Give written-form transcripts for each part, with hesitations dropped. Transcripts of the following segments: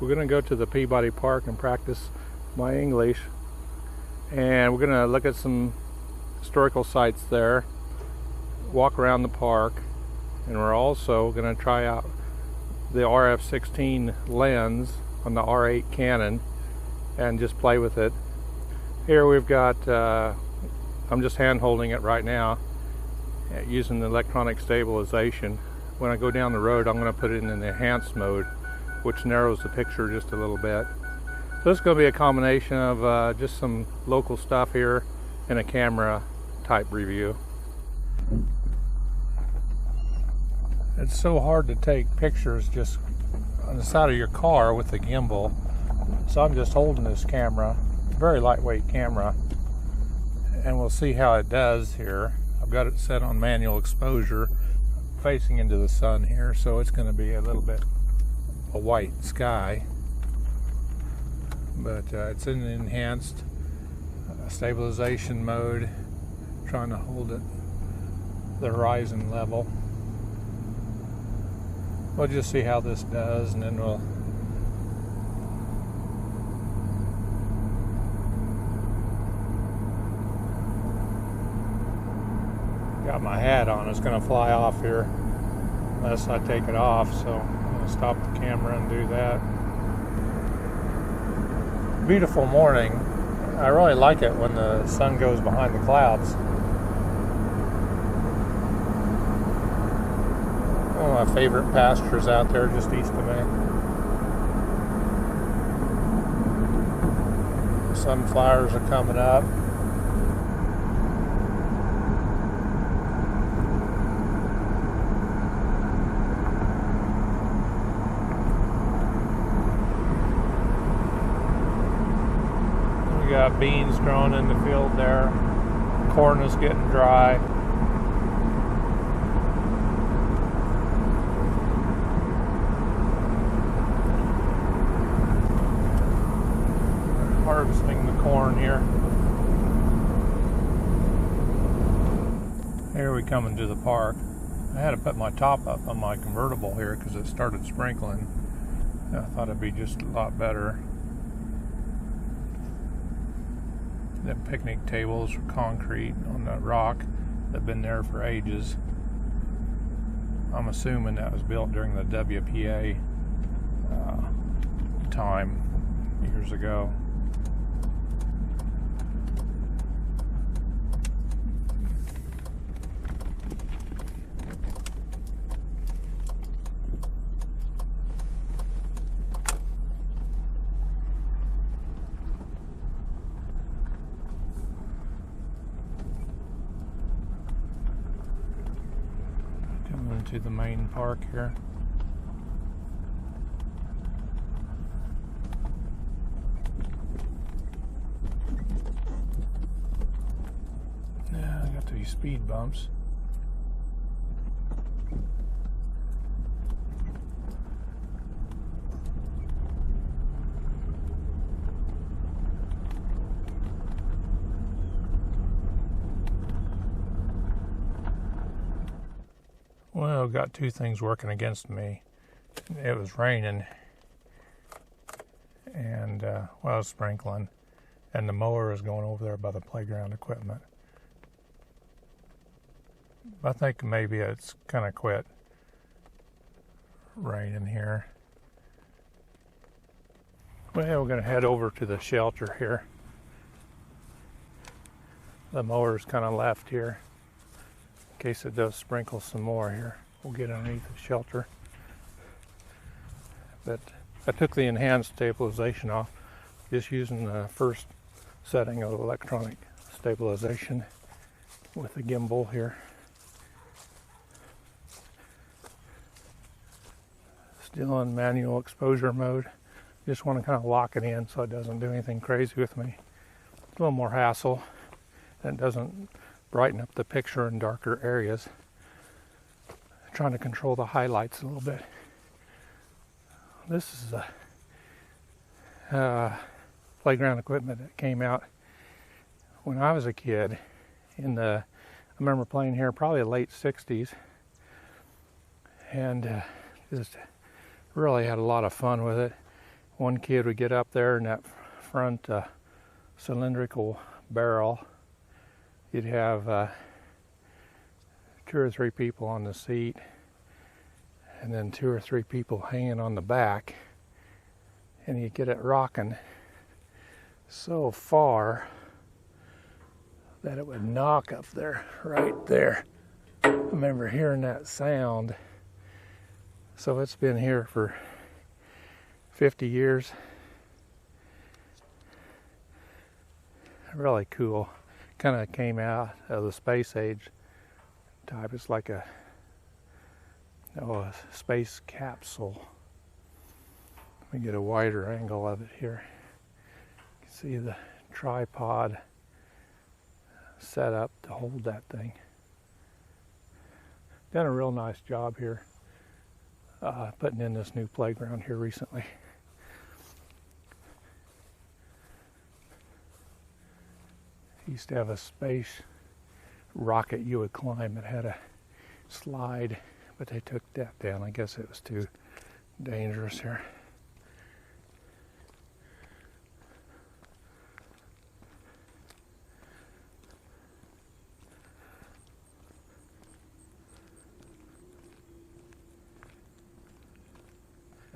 We're going to go to the Peabody Park and practice my English, and we're going to look at some historical sites there, walk around the park, and we're also going to try out the RF16 lens on the R8 Canon and just play with it. Here we've got, I'm just hand holding it right now using the electronic stabilization. When I go down the road, I'm going to put it in the enhanced mode, which narrows the picture just a little bit. So it's going to be a combination of just some local stuff here and a camera type review. It's so hard to take pictures just on the side of your car with the gimbal, so I'm just holding this camera, very lightweight camera, and we'll see how it does here. I've got it set on manual exposure, facing into the sun here, so it's going to be a little bit a white sky, but it's in the enhanced stabilization mode, trying to hold it the horizon level. We'll just see how this does, and then we'll got my hat on. It's going to fly off here unless I take it off, so I'm going to stop the camera and do that. Beautiful morning. I really like it when the sun goes behind the clouds. One of my favorite pastures out there just east of me. The sunflowers are coming up. We got beans growing in the field there. Corn is getting dry. Harvesting the corn here. Here we come into the park. I had to put my top up on my convertible here because it started sprinkling. I thought it'd be just a lot better. The picnic tables are concrete on the rock that have been there for ages. I'm assuming that was built during the WPA time years ago. To the main park here. Yeah, I got these speed bumps. Well, got two things working against me. It was raining, and well, it was sprinkling, and the mower is going over there by the playground equipment. I think maybe it's kind of quit raining here. Well, we're going to head over to the shelter here. The mower's kind of left here. In case it does sprinkle some more here, we'll get underneath the shelter. But I took the enhanced stabilization off, just using the first setting of electronic stabilization with the gimbal here. Still in manual exposure mode. Just want to kind of lock it in so it doesn't do anything crazy with me. It's a little more hassle, and it doesn't brighten up the picture in darker areas. Trying to control the highlights a little bit. This is a playground equipment that came out when I was a kid. I remember playing here probably the late 60s, and just really had a lot of fun with it. One kid would get up there in that front cylindrical barrel. You'd have 2 or 3 people on the seat, and then 2 or 3 people hanging on the back, and you get it rocking so far that it would knock up there, right there. I remember hearing that sound. So it's been here for 50 years. Really cool. Kind of came out of the space age type. It's like a space capsule. Let me get a wider angle of it here. You can see the tripod set up to hold that thing. Done a real nice job here putting in this new playground here recently. Used to have a space rocket you would climb that had a slide, but they took that down. I guess it was too dangerous here.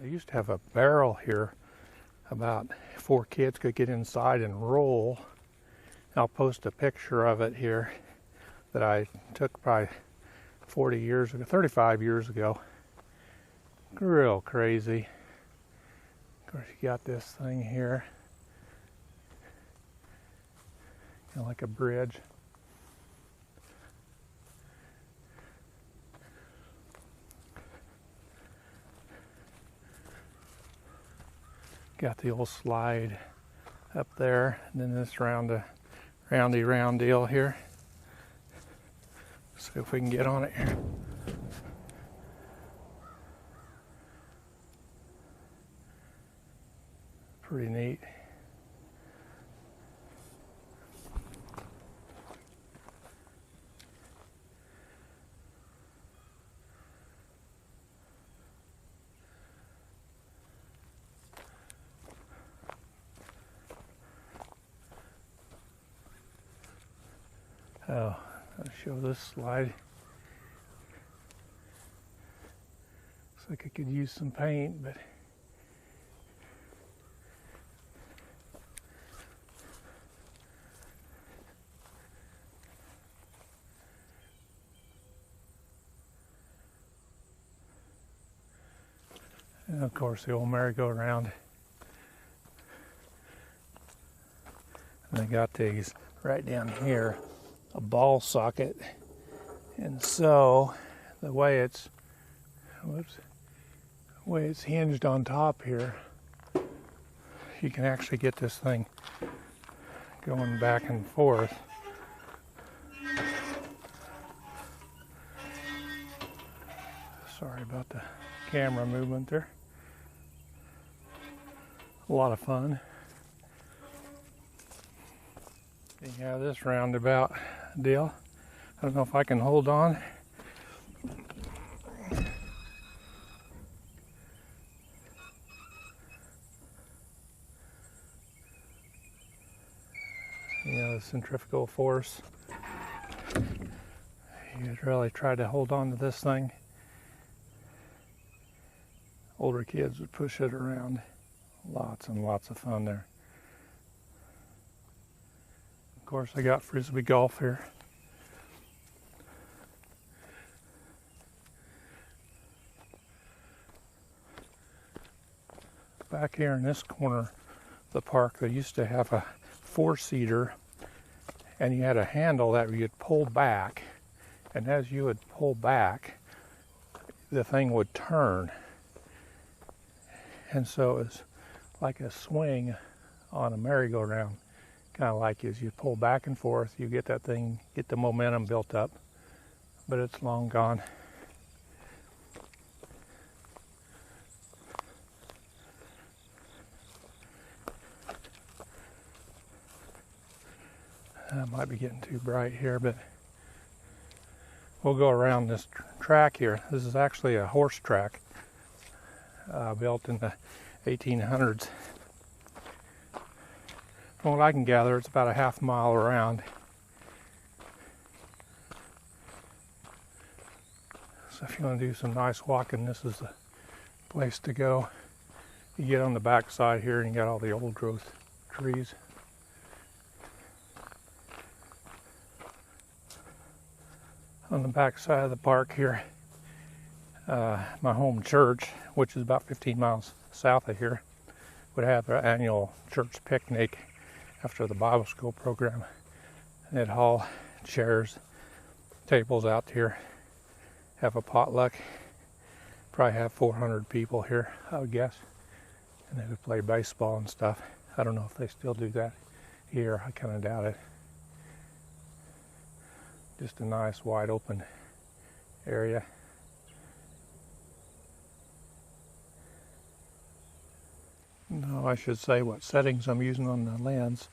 I used to have a barrel here. About 4 kids could get inside and roll. I'll post a picture of it here that I took probably 40 years ago, 35 years ago. Real crazy. Of course, you got this thing here, kind of like a bridge. Got the old slide up there, and then this roundy round deal here. See if we can get on it here. Pretty neat. Oh, I'll show this slide. Looks like I could use some paint, but and of course the old merry-go-round. And I got these right down here, a ball socket, and so the way it's hinged on top here, you can actually get this thing going back and forth. Sorry about the camera movement there. A lot of fun. You have this roundabout deal. I don't know if I can hold on. You know, the centrifugal force. You really try to hold on to this thing. Older kids would push it around. Lots and lots of fun there. Of course, I got frisbee golf here. Back here in this corner of the park, they used to have a 4-seater, and you had a handle that you'd pull back, and as you would pull back, the thing would turn. And so it was like a swing on a merry-go-round, kind of like as you pull back and forth, you get that thing, get the momentum built up, but it's long gone. Might be getting too bright here, but we'll go around this track here. This is actually a horse track built in the 1800s. From what I can gather, it's about a half mile around. So if you want to do some nice walking, this is the place to go. You get on the back side here and you got all the old growth trees. On the back side of the park here, my home church, which is about 15 miles south of here, would have their annual church picnic after the Bible school program. And they'd haul chairs, tables out here, have a potluck. Probably have 400 people here, I would guess. And they would play baseball and stuff. I don't know if they still do that here. I kind of doubt it. Just a nice wide open area. No, I should say what settings I'm using on the lens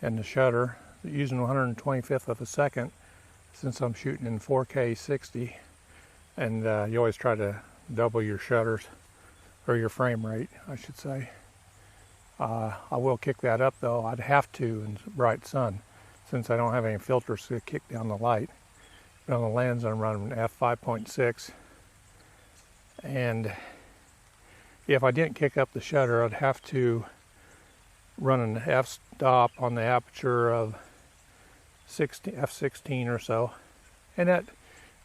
and the shutter. Using 125th of a second since I'm shooting in 4K 60. And you always try to double your shutters, or your frame rate, I should say. I will kick that up though. I'd have to in bright sun, since I don't have any filters to kick down the light. But on the lens I'm running f2.8. And if I didn't kick up the shutter, I'd have to run an f-stop on the aperture of f16 or so. And that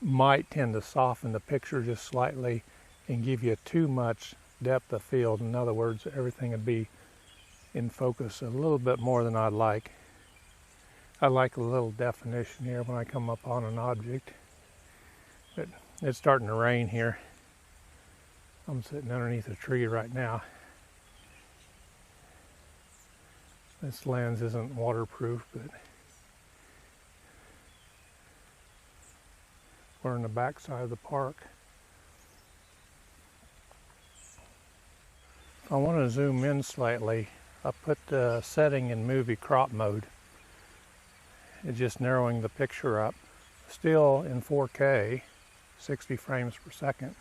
might tend to soften the picture just slightly and give you too much depth of field. In other words, everything would be in focus a little bit more than I'd like. I like a little definition here when I come up on an object. But it's starting to rain here. I'm sitting underneath a tree right now. This lens isn't waterproof, but we're in the back side of the park. If I want to zoom in slightly, I put the setting in movie crop mode. It's just narrowing the picture up. Still in 4K, 60 frames per second.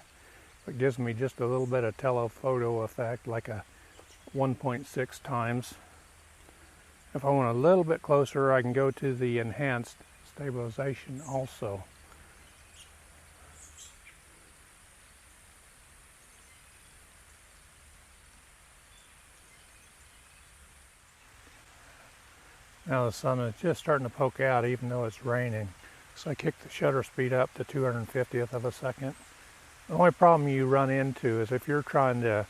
It gives me just a little bit of telephoto effect, like a 1.6 times. If I want a little bit closer, I can go to the enhanced stabilization also. Now the sun is just starting to poke out even though it's raining. So I kicked the shutter speed up to 250th of a second. The only problem you run into is if you're trying to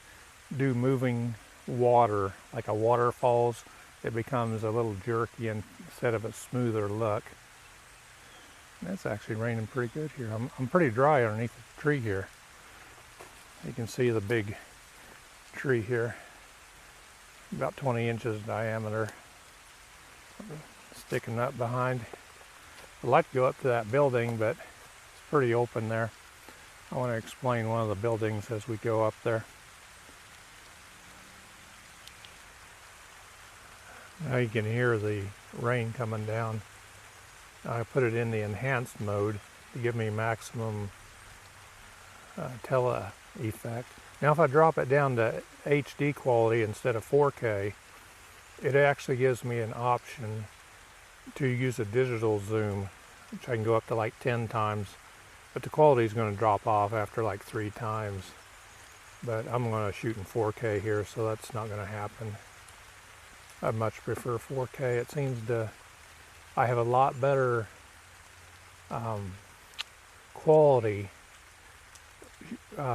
do moving water, like a waterfalls, it becomes a little jerky instead of a smoother look. And it's actually raining pretty good here. I'm pretty dry underneath the tree here. You can see the big tree here, about 20 inches diameter, sticking up behind. I'd like to go up to that building, but it's pretty open there. I want to explain one of the buildings as we go up there. Now you can hear the rain coming down. I put it in the enhanced mode to give me maximum tele effect. Now if I drop it down to HD quality instead of 4K, it actually gives me an option to use a digital zoom, which I can go up to like 10 times. But the quality is going to drop off after like 3 times. But I'm going to shoot in 4K here, so that's not going to happen. I much prefer 4K. It seems to, I have a lot better quality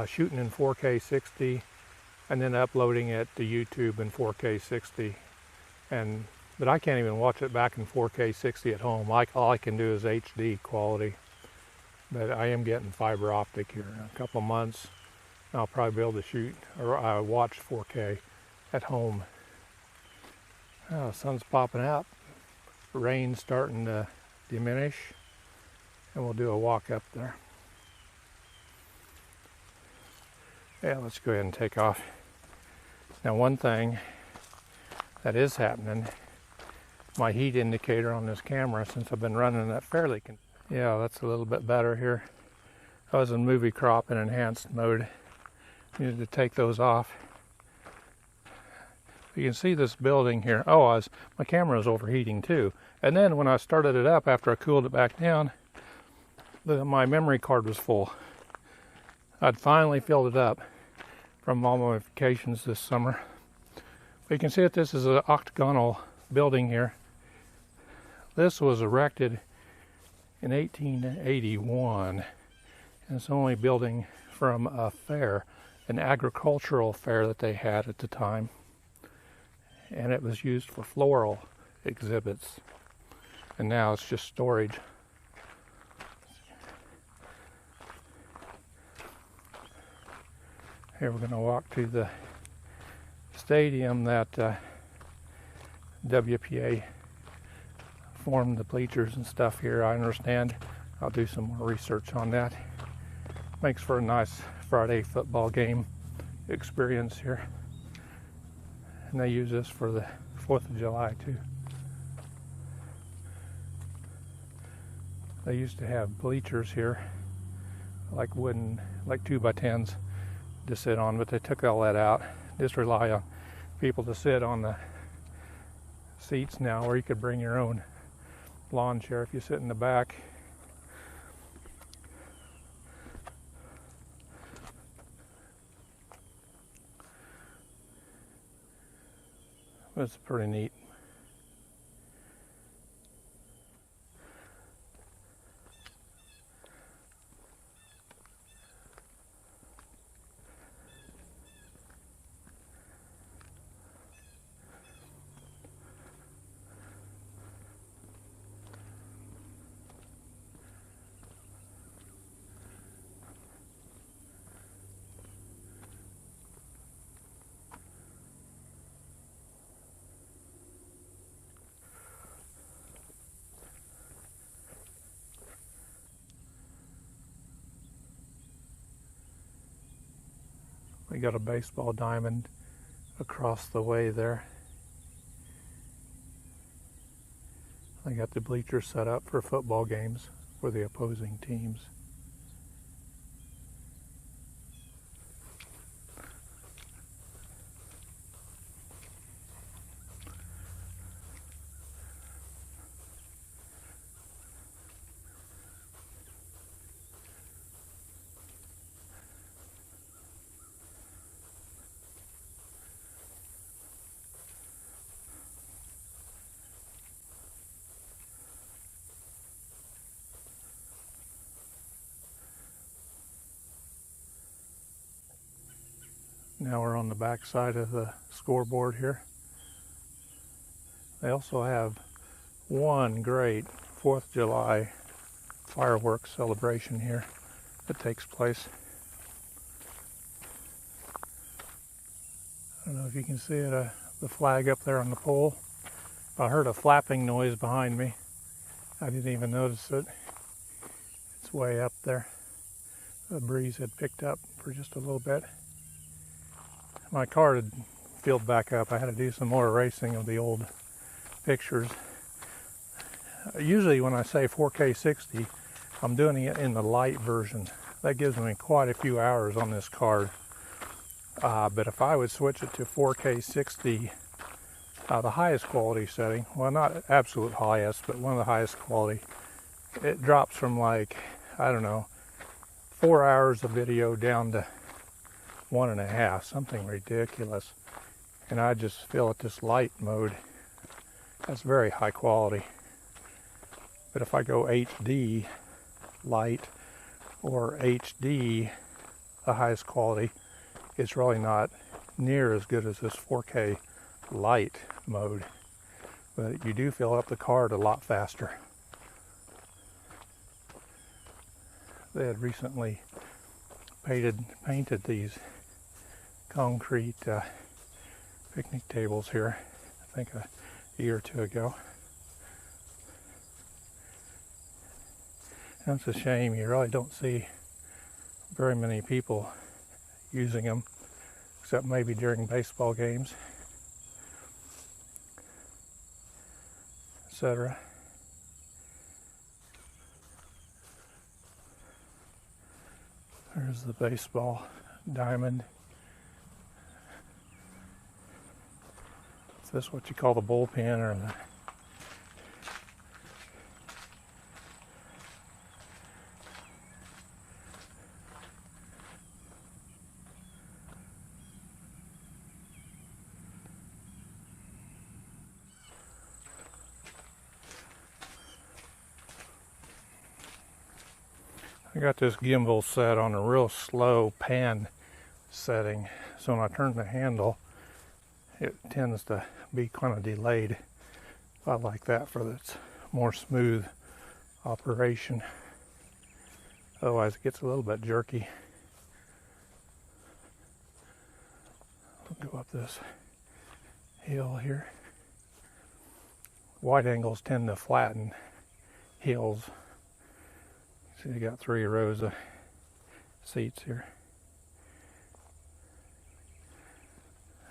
shooting in 4K 60 and then uploading it to YouTube in 4K 60. But I can't even watch it back in 4K 60 at home. All I can do is HD quality. But I am getting fiber optic here. In a couple months, I'll probably be able to shoot or watch 4K at home. Oh, the sun's popping out. Rain's starting to diminish. And we'll do a walk up there. Yeah, let's go ahead and take off. Now one thing that is happening, my heat indicator on this camera, since I've been running that fairly, yeah, that's a little bit better here. I was in movie crop and enhanced mode. Needed to take those off. You can see this building here. Oh, my camera is overheating too. And then when I started it up, after I cooled it back down, my memory card was full. I'd finally filled it up from all my vacations this summer. But you can see that this is an octagonal building here. This was erected in 1881, and it's only building from a fair, an agricultural fair that they had at the time, and it was used for floral exhibits, and now it's just storage. Here we're going to walk to the stadium that WPA formed the bleachers and stuff here, I understand. I'll do some more research on that. Makes for a nice Friday football game experience here. And they use this for the 4th of July too. They used to have bleachers here, like wooden, like 2x10s to sit on, but they took all that out. Just rely on people to sit on the seats now, or you could bring your own lawn chair if you sit in the back. It's pretty neat. We got a baseball diamond across the way there. They got the bleachers set up for football games for the opposing teams. Now we're on the back side of the scoreboard here. They also have one great 4th of July fireworks celebration here that takes place. I don't know if you can see it, the flag up there on the pole. I heard a flapping noise behind me. I didn't even notice it. It's way up there. The breeze had picked up for just a little bit. My car had filled back up. I had to do some more erasing of the old pictures. Usually when I say 4K 60, I'm doing it in the light version. That gives me quite a few hours on this card. But if I would switch it to 4K 60, the highest quality setting, well, not absolute highest, but one of the highest quality, it drops from like, I don't know, 4 hours of video down to 1.5, something ridiculous. And I just feel at this light mode, that's very high quality. But if I go HD light or HD, the highest quality, it's really not near as good as this 4K light mode. But you do fill up the card a lot faster. They had recently painted these concrete picnic tables here, I think a year or two ago. And it's a shame, you really don't see very many people using them, except maybe during baseball games, etc. There's the baseball diamond. Is this what you call the bullpen or the... I got this gimbal set on a real slow pan setting, so when I turn the handle, it tends to be kind of delayed. I like that for its more smooth operation. Otherwise it gets a little bit jerky. I'll go up this hill here. Wide angles tend to flatten hills. So you got 3 rows of seats here.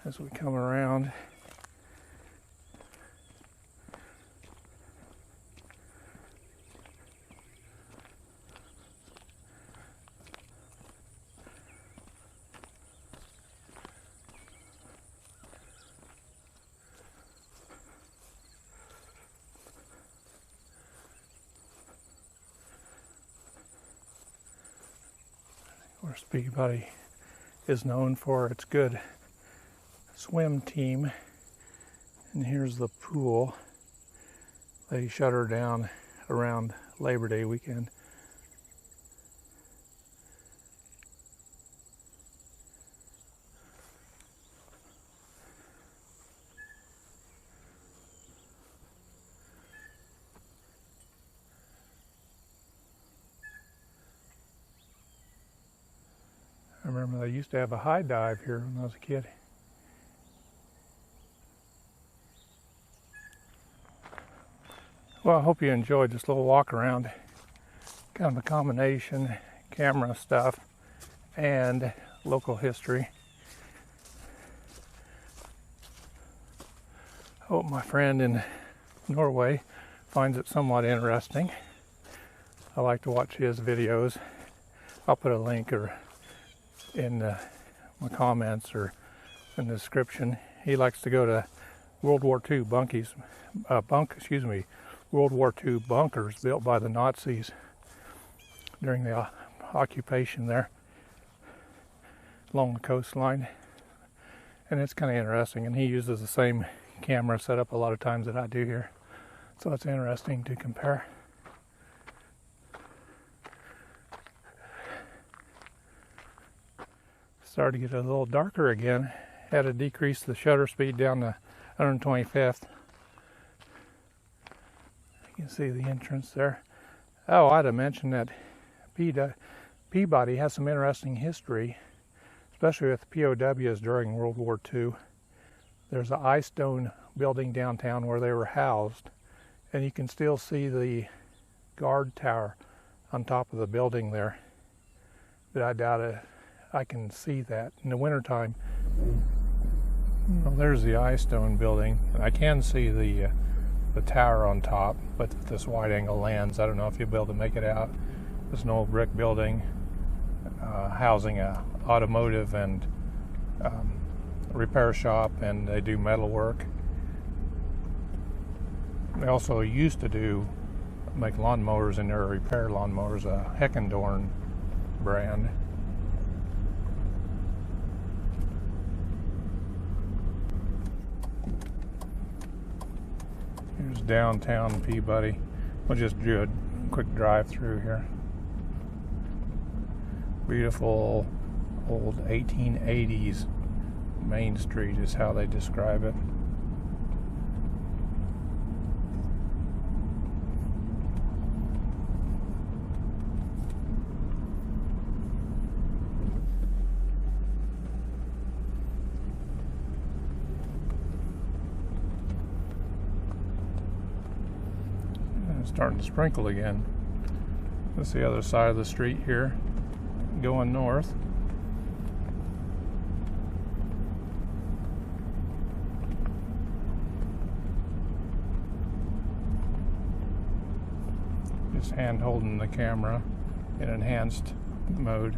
As we come around, of course, Peabody is known for its good swim team, and here's the pool. They shut her down around Labor Day weekend. I remember they used to have a high dive here when I was a kid. Well, I hope you enjoyed this little walk around. Kind of a combination camera stuff and local history. Hope my friend in Norway finds it somewhat interesting. I like to watch his videos. I'll put a link in my comments or in the description. He likes to go to World War II World War II bunkers built by the Nazis during the occupation there along the coastline, and it's kind of interesting. And he uses the same camera setup a lot of times that I do here, so it's interesting to compare. Started to get a little darker again. Had to decrease the shutter speed down to 125th. You can see the entrance there. Oh, I'd have mentioned that Peabody has some interesting history, especially with POWs during World War II. There's an ice stone building downtown where they were housed, and you can still see the guard tower on top of the building there. But I doubt I can see that in the wintertime. Well, there's the ice stone building, and I can see the tower on top, but with this wide angle lens, I don't know if you'll be able to make it out. It's an old brick building housing a automotive and repair shop, and they do metal work. They also used to make lawnmowers in there, repair lawnmowers, a Heckendorn brand. Here's downtown Peabody. We'll just do a quick drive through here. Beautiful old 1880s Main Street is how they describe it. Starting to sprinkle again. That's the other side of the street here, going north. Just hand holding the camera in enhanced mode.